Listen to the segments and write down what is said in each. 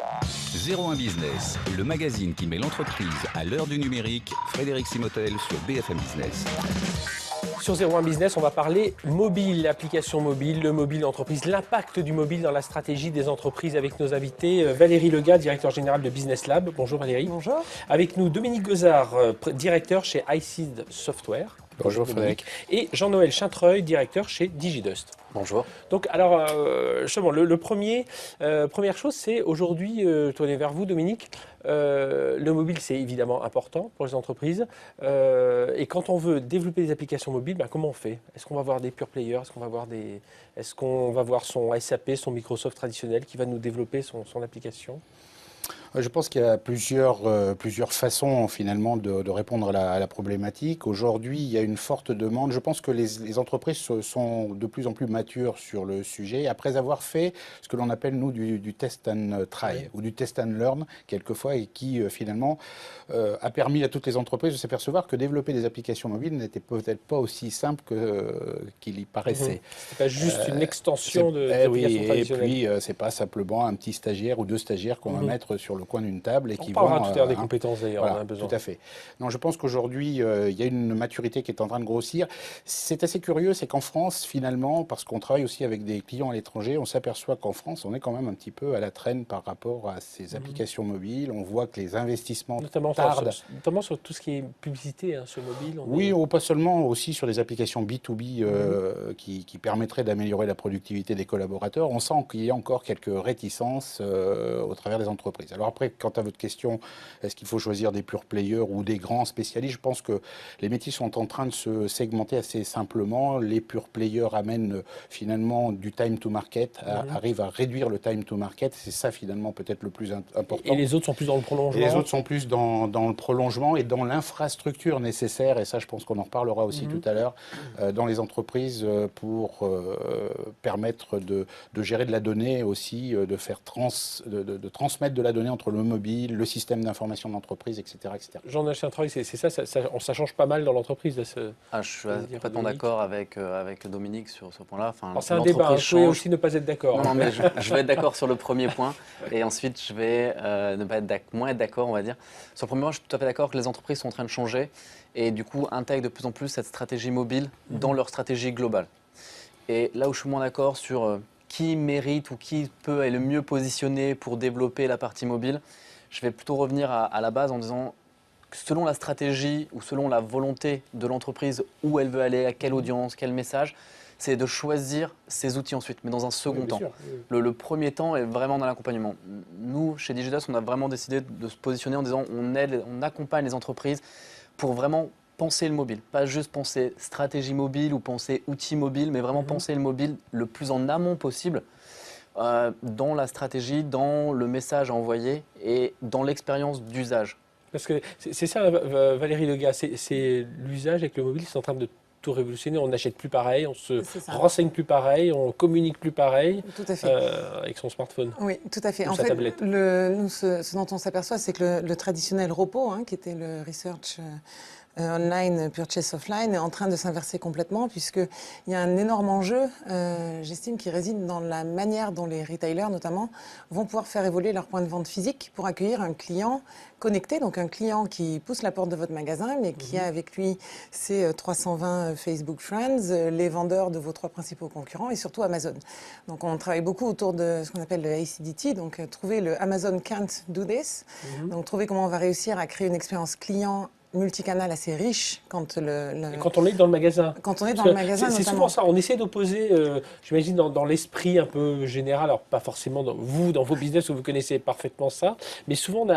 01 Business, le magazine qui met l'entreprise à l'heure du numérique. Frédéric Simotel sur BFM Business. Sur 01 Business, on va parler mobile, application mobile, le mobile entreprise, l'impact du mobile dans la stratégie des entreprises avec nos invités. Valérie Lega, directeur général de Business Lab. Bonjour Valérie. Bonjour. Avec nous Dominique Gozard, directeur chez iSeed Software. Bonjour Frédéric. Et Jean-Noël Chintreuil, directeur chez DigiDust. Bonjour. Donc, alors, justement, première chose, c'est aujourd'hui, tourner vers vous, Dominique. Le mobile, c'est évidemment important pour les entreprises. Et quand on veut développer des applications mobiles, comment on fait? Est-ce qu'on va voir des pure players? Est-ce qu'on va voir son SAP, son Microsoft traditionnel qui va nous développer son application? Je pense qu'il y a plusieurs façons finalement de répondre à la problématique. Aujourd'hui, il y a une forte demande. Je pense que les entreprises sont de plus en plus matures sur le sujet, après avoir fait ce que l'on appelle, nous, du test and try, ou du test and learn, quelquefois, et qui finalement a permis à toutes les entreprises de s'apercevoir que développer des applications mobiles n'était peut-être pas aussi simple qu'il y paraissait. C'est pas juste une extension de l'application traditionnelle. Et puis, c'est pas simplement un petit stagiaire ou deux stagiaires qu'on va mettre sur le coin d'une table et qui vont... On parlera tout à l'heure des compétences d'ailleurs, voilà, on a besoin. Tout à fait. Non, je pense qu'aujourd'hui, il y a une maturité qui est en train de grossir. C'est assez curieux, c'est qu'en France, finalement, parce qu'on travaille aussi avec des clients à l'étranger, on s'aperçoit qu'en France, on est quand même un petit peu à la traîne par rapport à ces applications mobiles. On voit que les investissements tardent. Notamment sur tout ce qui est publicité sur mobile. Oui, pas seulement, aussi sur les applications B2B qui permettraient d'améliorer la productivité des collaborateurs. On sent qu'il y a encore quelques réticences au travers des entreprises. Alors après, quant à votre question, est-ce qu'il faut choisir des pure players ou des grands spécialistes? Je pense que les métiers sont en train de se segmenter assez simplement. Les pure players amènent finalement du time to market, arrivent à réduire le time to market. C'est ça finalement peut-être le plus important. Et les autres sont plus dans le prolongement? Et les autres sont plus dans le prolongement et dans l'infrastructure nécessaire, et ça je pense qu'on en reparlera aussi tout à l'heure, dans les entreprises pour permettre de gérer de la donnée aussi, de faire de transmettre de la donnée entre le mobile, le système d'information d'entreprise, etc. etc. Jean-Noël Chintreuil, c'est ça change pas mal dans l'entreprise. Je suis complètement d'accord avec Dominique sur ce point-là. C'est un débat, vous pouvez aussi ne pas être d'accord. Non, mais je vais être d'accord sur le premier point, et ensuite je vais ne pas être moins être d'accord, on va dire. Sur le premier point, je suis tout à fait d'accord que les entreprises sont en train de changer, et du coup intègrent de plus en plus cette stratégie mobile dans leur stratégie globale. Et là où je suis moins d'accord sur qui mérite ou qui peut être le mieux positionné pour développer la partie mobile, je vais plutôt revenir à la base en disant que selon la stratégie ou selon la volonté de l'entreprise, où elle veut aller, à quelle audience, quel message, c'est de choisir ses outils ensuite, mais dans un second temps. Le premier temps est vraiment dans l'accompagnement. Nous, chez DigiDust, on a vraiment décidé de se positionner en disant on accompagne les entreprises pour vraiment penser le mobile. Pas juste penser stratégie mobile ou penser outils mobile, mais vraiment penser le mobile le plus en amont possible dans la stratégie, dans le message à envoyer et dans l'expérience d'usage. Parce que c'est ça, Valérie Lega, c'est l'usage avec le mobile, c'est en train de tout révolutionner. On n'achète plus pareil, on se renseigne plus pareil, on communique plus pareil. Tout à fait. Avec son smartphone. Oui, tout à fait. En fait, tablette. ce dont on s'aperçoit, c'est que le traditionnel repos, qui était le research online, purchase offline, est en train de s'inverser complètement, puisqu'il y a un énorme enjeu, j'estime, qui réside dans la manière dont les retailers, notamment, vont pouvoir faire évoluer leur point de vente physique pour accueillir un client connecté, donc un client qui pousse la porte de votre magasin, mais qui a avec lui ses 320 Facebook Friends, les vendeurs de vos 3 principaux concurrents et surtout Amazon. Donc on travaille beaucoup autour de ce qu'on appelle le ACDT, donc trouver le Amazon can't do this, donc trouver comment on va réussir à créer une expérience client multicanal assez riche quand on est dans le magasin. Quand on est dans le magasin, c'est souvent ça. On essaie d'opposer, j'imagine, dans l'esprit un peu général, alors pas forcément dans vos business où vous connaissez parfaitement ça, mais souvent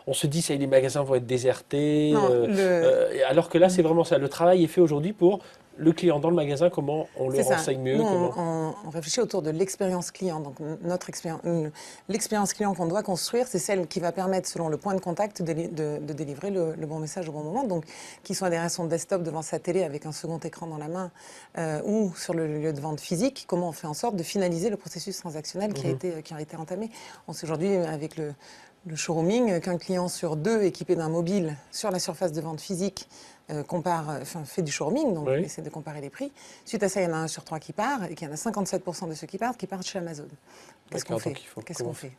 on se dit ça, les magasins vont être désertés, alors que là c'est vraiment ça. Le travail est fait aujourd'hui pour le client dans le magasin, comment on le renseigne mieux. Nous, on réfléchit autour de l'expérience client. Donc l'expérience client qu'on doit construire, c'est celle qui va permettre, selon le point de contact, de délivrer le bon message au bon moment. Donc qu'il soit derrière son desktop devant sa télé avec un second écran dans la main ou sur le lieu de vente physique, comment on fait en sorte de finaliser le processus transactionnel qui a été entamé. On sait aujourd'hui avec le showrooming, qu'un client sur 2 équipé d'un mobile sur la surface de vente physique fait du showrooming, donc essaie de comparer les prix. Suite à ça, il y en a 1 sur 3 qui part, et qu'il y en a 57% de ceux qui partent chez Amazon. Qu'est-ce qu'on fait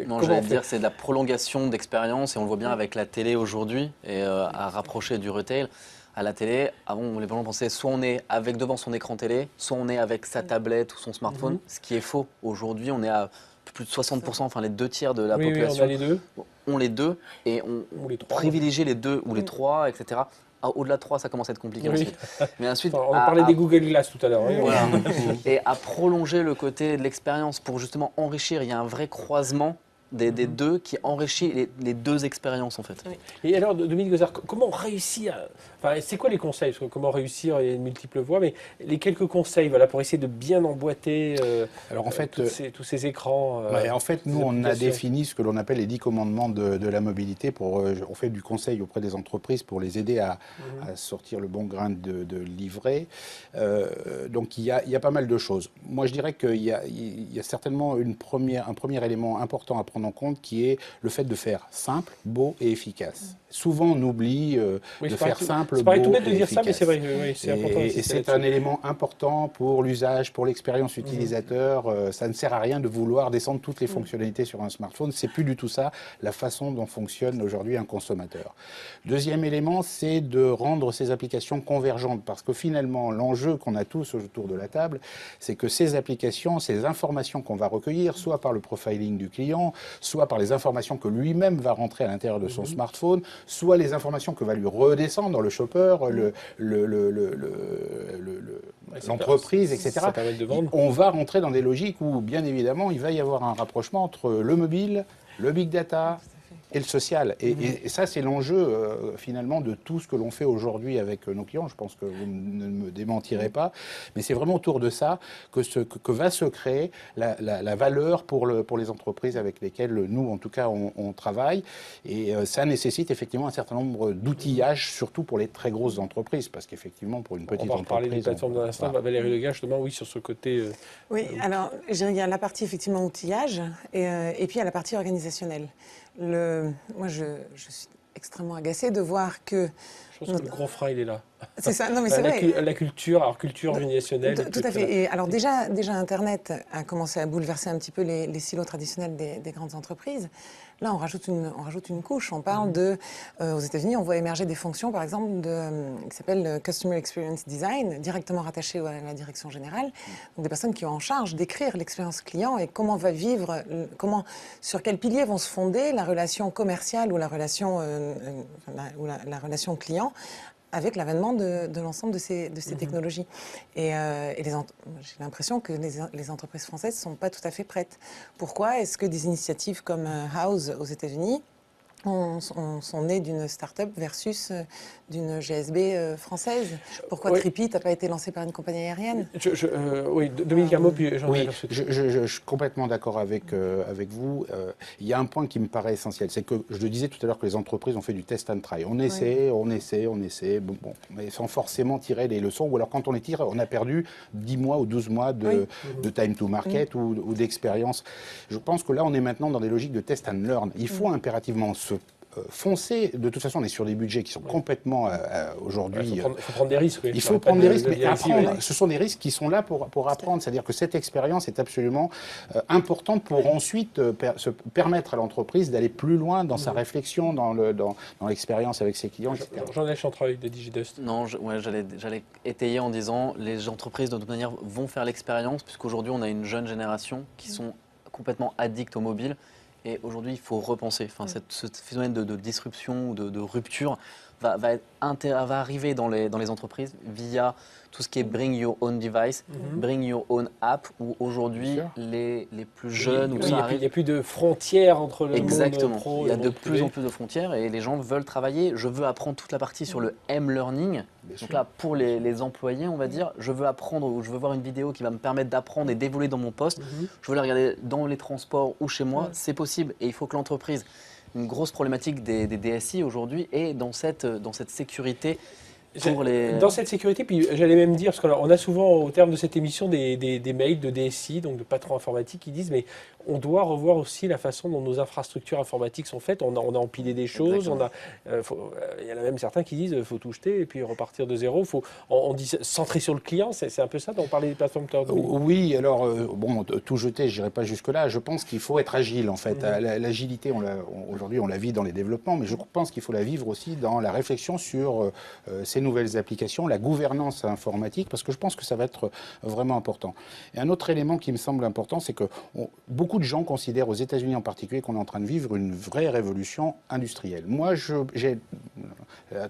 Non, j'allais dire, c'est de la prolongation d'expérience, et on le voit bien avec la télé aujourd'hui, et à rapprocher du retail. À la télé, avant, les gens pensaient soit on est avec devant son écran télé, soit on est avec sa tablette ou son smartphone, ce qui est faux. Aujourd'hui, on est à plus de 60%, enfin les 2 tiers de la population on ont les deux, et on privilégie les 2 ou les 3, etc. Au-delà de 3, ça commence à être compliqué ensuite. Mais ensuite, on parlait des Google Glass tout à l'heure. Voilà. Et à prolonger le côté de l'expérience pour justement enrichir, il y a un vrai croisement des deux qui enrichit les 2 expériences en fait. Oui. Et alors, Dominique Gozard, comment réussir c'est quoi les conseils? Parce que comment réussir, il y a de multiples voies, mais les quelques conseils pour essayer de bien emboîter alors, en fait, tous ces écrans. En fait, nous, on a défini ce que l'on appelle les 10 commandements de la mobilité. On fait du conseil auprès des entreprises pour les aider à sortir le bon grain de livret. Donc, il y a pas mal de choses. Moi, je dirais qu'il y a certainement un premier élément important à prendre en compte qui est le fait de faire simple, beau et efficace. Souvent, on oublie de faire simple, c'est pareil, beau tout bête de et dire ça, mais efficace. c'est vrai, c'est important. Et c'est un élément important pour l'usage, pour l'expérience utilisateur. Ça ne sert à rien de vouloir descendre toutes les fonctionnalités sur un smartphone. C'est plus du tout ça, la façon dont fonctionne aujourd'hui un consommateur. Deuxième élément, c'est de rendre ces applications convergentes. Parce que finalement, l'enjeu qu'on a tous autour de la table, c'est que ces applications, ces informations qu'on va recueillir, soit par le profiling du client, soit par les informations que lui-même va rentrer à l'intérieur de son smartphone, soit les informations que va lui redescendre dans le shopper, l'entreprise, etc. Ça permet de vendre. On va rentrer dans des logiques où, bien évidemment, il va y avoir un rapprochement entre le mobile, le big data et le social. Et ça, c'est l'enjeu, finalement, de tout ce que l'on fait aujourd'hui avec nos clients. Je pense que vous ne me démentirez pas. Mais c'est vraiment autour de ça que va se créer la valeur pour les entreprises avec lesquelles nous, en tout cas, on travaille. Et ça nécessite effectivement un certain nombre d'outillages, surtout pour les très grosses entreprises. Parce qu'effectivement, pour une petite entreprise... On va reparler des plateformes dans l'instant. Valérie Legage, justement, oui, sur ce côté... Oui, alors, je dirais qu'il y a la partie, effectivement, outillage, et puis il y a la partie organisationnelle. Moi, je suis extrêmement agacée de voir que... Je pense que le gros frein, il est là. C'est ça, non mais c'est vrai. La culture organisationnelle. Tout à fait. Et alors déjà, Internet a commencé à bouleverser un petit peu les silos traditionnels des grandes entreprises. Là, on rajoute une couche. On parle aux États-Unis, on voit émerger des fonctions, par exemple, qui s'appellent Customer Experience Design, directement rattachées à la direction générale. Donc des personnes qui ont en charge d'écrire l'expérience client et sur quels piliers vont se fonder la relation commerciale ou la relation client avec l'avènement de l'ensemble de ces technologies. Et j'ai l'impression que les entreprises françaises ne sont pas tout à fait prêtes. Pourquoi est-ce que des initiatives comme House aux États-Unis sont nées d'une start-up versus d'une GSB française? Pourquoi Tripi n'a pas été lancé par une compagnie aérienne? Oui, Dominique Armaud, puis Jean-Pierre. Oui, je suis complètement d'accord avec vous. Il y a un point qui me paraît essentiel, c'est que je le disais tout à l'heure que les entreprises ont fait du test and try. On essaie, mais sans forcément tirer les leçons. Ou alors quand on les tire, on a perdu 10 mois ou 12 mois de time to market ou d'expérience. Je pense que là, on est maintenant dans des logiques de test and learn. Il faut impérativement se foncer. De toute façon, on est sur des budgets qui sont complètement aujourd'hui... Il faut prendre des risques. Il faut prendre des risques, mais apprendre. Ce sont des risques qui sont là pour apprendre. C'est-à-dire que cette expérience est absolument importante pour ensuite se permettre à l'entreprise d'aller plus loin dans sa réflexion, dans l'expérience avec ses clients, etc. Jean-Pierre Chantreuil de Digidust. Non, j'allais étayer en disant les entreprises, de toute manière, vont faire l'expérience, puisqu'aujourd'hui, on a une jeune génération qui sont complètement addicts au mobile. Et aujourd'hui, il faut repenser. Enfin, ce phénomène de disruption ou de rupture va arriver dans les entreprises via tout ce qui est bring your own device, bring your own app, où aujourd'hui, les plus jeunes... Il n'y a plus de frontières entre le monde pro il y a de plus en plus de frontières et les gens veulent travailler. Je veux apprendre toute la partie sur le M-learning. Donc là, pour les employés, on va dire, je veux apprendre ou je veux voir une vidéo qui va me permettre d'apprendre et d'évoluer dans mon poste. Je veux la regarder dans les transports ou chez moi. C'est possible et il faut que l'entreprise... Une grosse problématique des DSI aujourd'hui est dans cette sécurité pour les... Dans cette sécurité, puis j'allais même dire, parce qu'on a souvent au terme de cette émission des mails de DSI, donc de patrons informatiques, qui disent mais on doit revoir aussi la façon dont nos infrastructures informatiques sont faites. On a empilé des choses, il y en a même certains qui disent qu'il faut tout jeter et puis repartir de zéro. On dit centrer sur le client, c'est un peu ça dont on parlait des plateformes cloud. Oui, alors, bon, tout jeter, je n'irai pas jusque-là. Je pense qu'il faut être agile, en fait. L'agilité, aujourd'hui, on la vit dans les développements, mais je pense qu'il faut la vivre aussi dans la réflexion sur ces nouvelles applications, la gouvernance informatique, parce que je pense que ça va être vraiment important. Et un autre élément qui me semble important, c'est que beaucoup de gens considèrent, aux États-Unis en particulier, qu'on est en train de vivre une vraie révolution industrielle. Moi, j'ai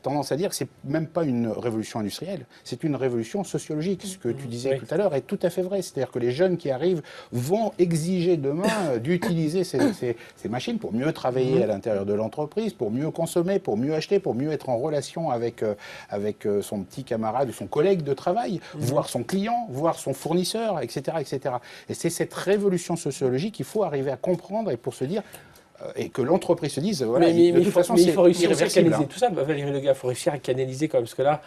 tendance à dire que c'est même pas une révolution industrielle, c'est une révolution sociologique. Ce que tu disais tout à l'heure est tout à fait vrai. C'est-à-dire que les jeunes qui arrivent vont exiger demain d'utiliser ces machines pour mieux travailler à l'intérieur de l'entreprise, pour mieux consommer, pour mieux acheter, pour mieux être en relation avec son petit camarade ou son collègue de travail, voir son client, voir son fournisseur, etc., etc. Et c'est cette révolution sociologique qu'il faut arriver à comprendre et pour se dire et que l'entreprise se dise, voilà, de toute façon, il faut réussir à irréversible, canaliser tout ça. Valérie Lega, il faut réussir à canaliser quand même, parce que là,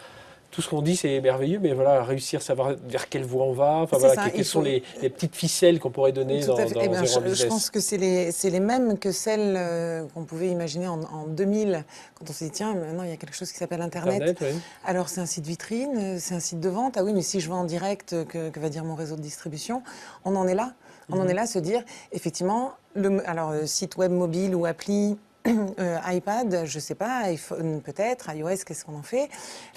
tout ce qu'on dit, c'est merveilleux, mais voilà, réussir à savoir vers quelle voie on va, enfin, voilà, quelles sont les petites ficelles qu'on pourrait donner dans Zero Business. Je pense que c'est les mêmes que celles qu'on pouvait imaginer en 2000, quand on s'est dit, tiens, maintenant il y a quelque chose qui s'appelle Internet. Oui. Alors c'est un site vitrine, c'est un site de vente. Ah oui, mais si je vends en direct, que va dire mon réseau de distribution? On en est là. On en est là à se dire, effectivement, site web mobile ou appli, iPad, je ne sais pas, iPhone peut-être, iOS, qu'est-ce qu'on en fait?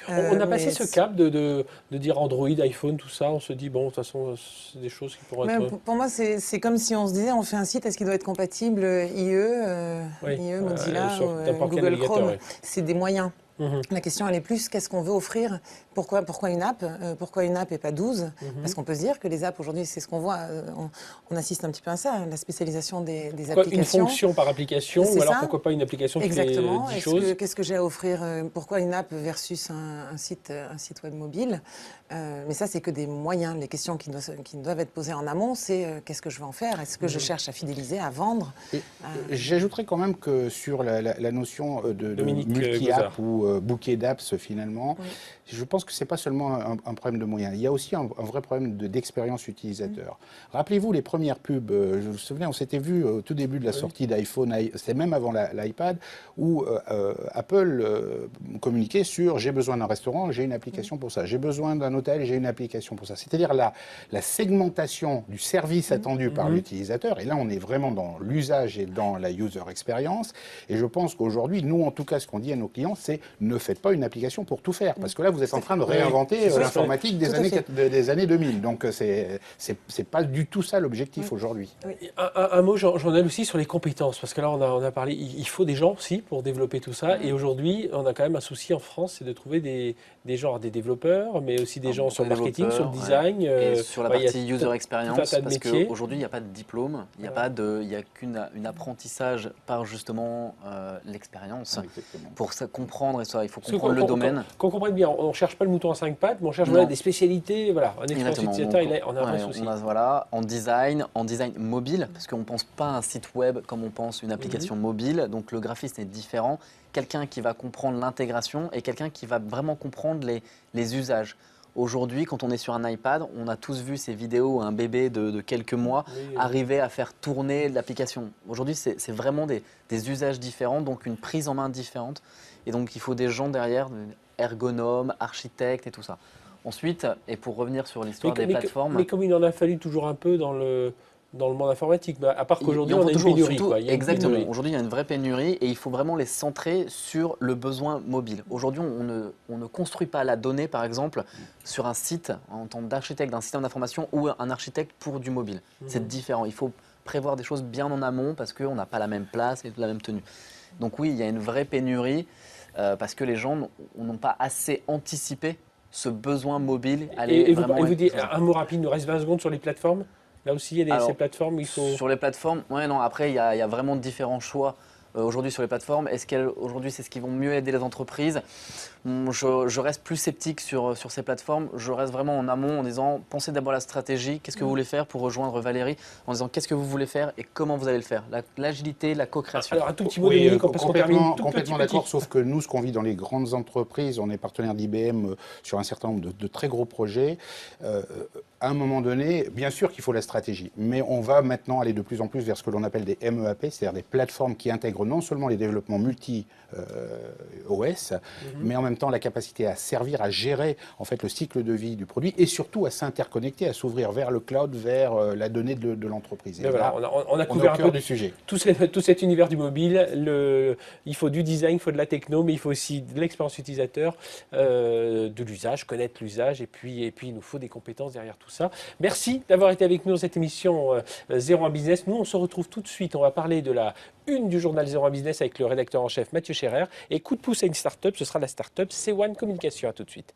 On a passé ce cap de dire Android, iPhone, tout ça. On se dit, bon, de toute façon, c'est des choses qui pourraient être... Pour moi, c'est comme si on se disait, on fait un site, est-ce qu'il doit être compatible IE, Mozilla, Google Chrome? C'est des moyens. La question, elle est plus, qu'est-ce qu'on veut offrir? Pourquoi une app? Pourquoi une app et pas 12? Parce qu'on peut se dire que les apps, aujourd'hui, c'est ce qu'on voit. On assiste un petit peu à ça, la spécialisation des applications. Une fonction par application, ou alors pourquoi pas une application qui fait 10 choses? Qu'est-ce que j'ai à offrir? Pourquoi une app versus un site web mobile? Mais ça, c'est que des moyens. Les questions qui doivent être posées en amont, c'est qu'est-ce que je vais en faire? Est-ce que je cherche à fidéliser, à vendre? J'ajouterais quand même que sur la notion de multi-app ou bouquet d'apps, finalement, je pense que ce n'est pas seulement un problème de moyens. Il y a aussi un vrai problème d'expérience utilisateur. Rappelez-vous les premières pubs, je vous souviens, on s'était vu au tout début de la sortie d'iPhone, c'était même avant l'iPad, où Apple communiquait sur « j'ai besoin d'un restaurant, j'ai une application pour ça. J'ai besoin d'un hôtel, j'ai une application pour ça ». C'est-à-dire la segmentation du service attendu par l'utilisateur. Et là, on est vraiment dans l'usage et dans la user experience. Et je pense qu'aujourd'hui, nous, en tout cas, ce qu'on dit à nos clients, c'est ne faites pas une application pour tout faire. Parce que là, vous êtes en train de réinventer l'informatique des années 2000. Donc, c'est pas du tout ça l'objectif aujourd'hui. Un mot, Jean-Noël, aussi sur les compétences. Parce que là, on a parlé, il faut des gens aussi pour développer tout ça. Et aujourd'hui, on a quand même un souci en France, c'est de trouver des développeurs, mais aussi des gens sur le marketing, sur le design. Et sur la partie user experience, parce qu'aujourd'hui, il n'y a pas de diplôme, il n'y a qu'un apprentissage par justement l'expérience. Pour ça, comprendre, et ça, il faut comprendre le domaine. Qu'on comprenne bien, on ne cherche pas le mouton à 5 pattes, mais on cherche des spécialités, un expérience utilisateur, on a un vrai souci. En design mobile, parce qu'on ne pense pas à un site web comme on pense une application mobile, donc le graphisme est différent. Quelqu'un qui va comprendre l'intégration et quelqu'un qui va vraiment comprendre les usages. Aujourd'hui, quand on est sur un iPad, on a tous vu ces vidéos, un bébé de quelques mois arriver à faire tourner l'application. Aujourd'hui, c'est vraiment des usages différents, donc une prise en main différente. Et donc, il faut des gens derrière, ergonomes, architectes et tout ça. Ensuite, et pour revenir sur l'histoire des plateformes... Mais comme il en a fallu toujours un peu dans le monde informatique, à part qu'aujourd'hui, on a une pénurie. Exactement. Aujourd'hui, il y a une vraie pénurie et il faut vraiment les centrer sur le besoin mobile. Aujourd'hui, on ne construit pas la donnée, par exemple, sur un site en tant d'architecte d'un système d'information ou un architecte pour du mobile. C'est différent. Il faut prévoir des choses bien en amont parce qu'on n'a pas la même place et la même tenue. Donc oui, il y a une vraie pénurie parce que les gens n'ont pas assez anticipé ce besoin mobile. Et vous dites un mot rapide, il nous reste 20 secondes sur les plateformes. Là aussi, il y a ces plateformes, il faut... Sur les plateformes, après, il y a vraiment différents choix aujourd'hui sur les plateformes. Est-ce qu'aujourd'hui, c'est ce qui vont mieux aider les entreprises? Je reste plus sceptique sur ces plateformes. Je reste vraiment en amont en disant, pensez d'abord à la stratégie. Qu'est-ce que vous voulez faire pour rejoindre Valérie? En disant, qu'est-ce que vous voulez faire et comment vous allez le faire? L'agilité, la co-création. Alors, un tout petit mot, Dominique, parce qu'on termine complètement d'accord, sauf que nous, ce qu'on vit dans les grandes entreprises, on est partenaire d'IBM sur un certain nombre de très gros projets. à un moment donné, bien sûr qu'il faut la stratégie, mais on va maintenant aller de plus en plus vers ce que l'on appelle des MEAP, c'est-à-dire des plateformes qui intègrent non seulement les développements multi-OS, mais en même temps la capacité à servir, à gérer en fait le cycle de vie du produit et surtout à s'interconnecter, à s'ouvrir vers le cloud, vers la donnée de l'entreprise. Voilà, on a on couvert est au un cœur peu du sujet. tout cet univers du mobile. Il faut du design, il faut de la techno, mais il faut aussi de l'expérience utilisateur, de l'usage, connaître l'usage, et puis il nous faut des compétences derrière tout ça. Merci d'avoir été avec nous dans cette émission 01 Business. Nous, on se retrouve tout de suite. On va parler de la une du journal 01 Business avec le rédacteur en chef Mathieu Scherer. Et coup de pouce à une start-up, ce sera la start-up C1 Communication. À tout de suite.